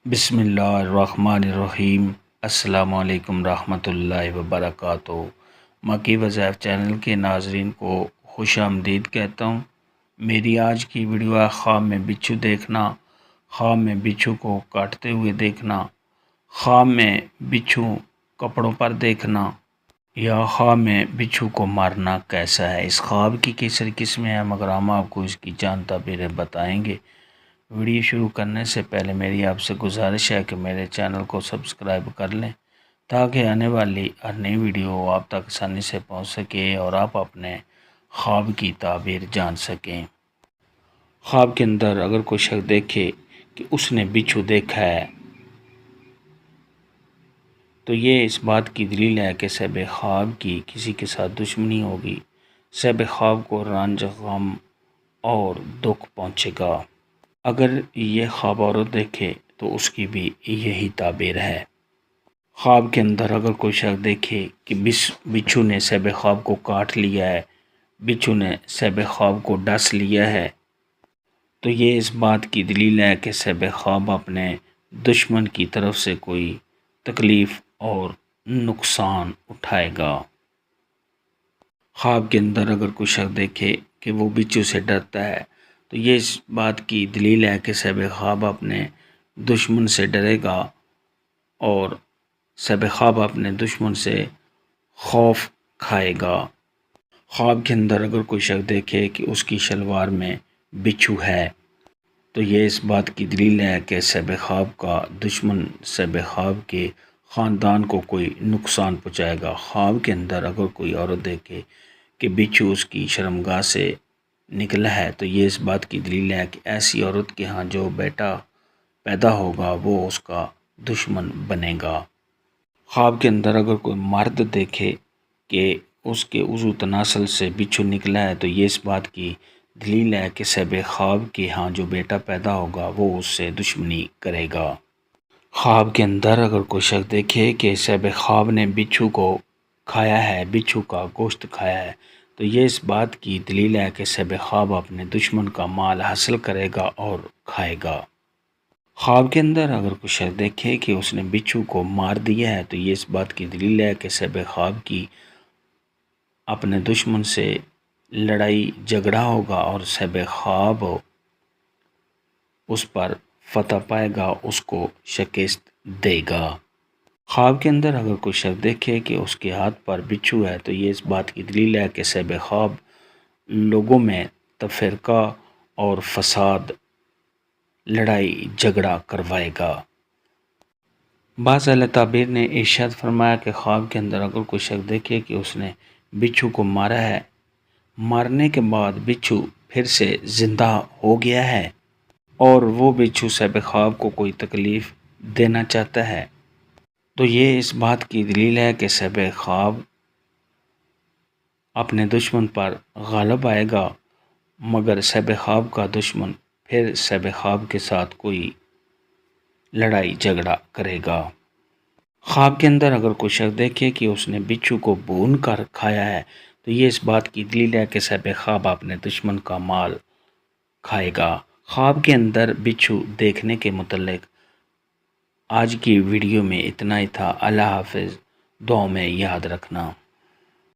بسم اللہ الرحمن الرحیم۔ السلام علیکم رحمۃ اللہ وبرکاتہ۔ مکی وظائف چینل کے ناظرین کو خوش آمدید کہتا ہوں۔ میری آج کی ویڈیو ہے خواب میں بچھو دیکھنا، خواب میں بچھو کو کاٹتے ہوئے دیکھنا، خواب میں بچھو کپڑوں پر دیکھنا یا خواب میں بچھو کو مارنا کیسا ہے۔ اس خواب کی کیسر قسمیں ہیں مگر ہم آپ کو اس کی جان تعبیریں بتائیں گے۔ ویڈیو شروع کرنے سے پہلے میری آپ سے گزارش ہے کہ میرے چینل کو سبسکرائب کر لیں تاکہ آنے والی ہر نئی ویڈیو آپ تک آسانی سے پہنچ سکے اور آپ اپنے خواب کی تعبیر جان سکیں۔ خواب کے اندر اگر کوئی شخص دیکھے کہ اس نے بچھو دیکھا ہے تو یہ اس بات کی دلیل ہے کہ صاحب خواب کی کسی کے ساتھ دشمنی ہوگی، صاحب خواب کو رنج غم اور دکھ پہنچے گا۔ اگر یہ خواب عورت دیکھے تو اس کی بھی یہی تعبیر ہے۔ خواب کے اندر اگر کوئی شخص دیکھے کہ بچھو نے صاحب خواب کو کاٹ لیا ہے، بچھو نے صاحب خواب کو ڈس لیا ہے تو یہ اس بات کی دلیل ہے کہ صاحب خواب اپنے دشمن کی طرف سے کوئی تکلیف اور نقصان اٹھائے گا۔ خواب کے اندر اگر کوئی شخص دیکھے کہ وہ بچھو سے ڈرتا ہے تو یہ اس بات کی دلیل ہے کہ صاحب خواب اپنے دشمن سے ڈرے گا اور صاحب خواب اپنے دشمن سے خوف کھائے گا۔ خواب کے اندر اگر کوئی شخص دیکھے کہ اس کی شلوار میں بچھو ہے تو یہ اس بات کی دلیل ہے کہ صاحب خواب کا دشمن صاحب خواب کے خاندان کو کوئی نقصان پہنچائے گا۔ خواب کے اندر اگر کوئی عورت دیکھے کہ بچھو اس کی شرمگاہ سے نکلا ہے تو یہ اس بات کی دلیل ہے کہ ایسی عورت کے ہاں جو بیٹا پیدا ہوگا وہ اس کا دشمن بنے گا۔ خواب کے اندر اگر کوئی مرد دیکھے کہ اس کے عضو تناسل سے بچھو نکلا ہے تو یہ اس بات کی دلیل ہے کہ صاحب خواب کے ہاں جو بیٹا پیدا ہوگا وہ اس سے دشمنی کرے گا۔ خواب کے اندر اگر کوئی شخص دیکھے کہ صاحب خواب نے بچھو کو کھایا ہے، بچھو کا گوشت کھایا ہے تو یہ اس بات کی دلیل ہے کہ صاحب خواب اپنے دشمن کا مال حاصل کرے گا اور کھائے گا۔ خواب کے اندر اگر کوئی شخص دیکھے کہ اس نے بچھو کو مار دیا ہے تو یہ اس بات کی دلیل ہے کہ صاحب خواب کی اپنے دشمن سے لڑائی جھگڑا ہوگا اور صاحب خواب اس پر فتح پائے گا، اس کو شکست دے گا۔ خواب کے اندر اگر کوئی شخص دیکھے کہ اس کے ہاتھ پر بچھو ہے تو یہ اس بات کی دلیل ہے کہ صاحب خواب لوگوں میں تفرقہ اور فساد، لڑائی جھگڑا کروائے گا۔ بعض اہل تعبیر نے ارشاد فرمایا کہ خواب کے اندر اگر کوئی شخص دیکھے کہ اس نے بچھو کو مارا ہے، مارنے کے بعد بچھو پھر سے زندہ ہو گیا ہے اور وہ بچھو صاحب خواب کو کوئی تکلیف دینا چاہتا ہے تو یہ اس بات کی دلیل ہے کہ صاحب خواب اپنے دشمن پر غالب آئے گا مگر صاحب خواب کا دشمن پھر صاحب خواب کے ساتھ کوئی لڑائی جھگڑا کرے گا۔ خواب کے اندر اگر کوئی شخص دیکھے کہ اس نے بچھو کو بھون کر کھایا ہے تو یہ اس بات کی دلیل ہے کہ صاحب خواب اپنے دشمن کا مال کھائے گا۔ خواب کے اندر بچھو دیکھنے کے متعلق آج کی ویڈیو میں اتنا ہی تھا۔ اللہ حافظ، دعاؤں میں یاد رکھنا۔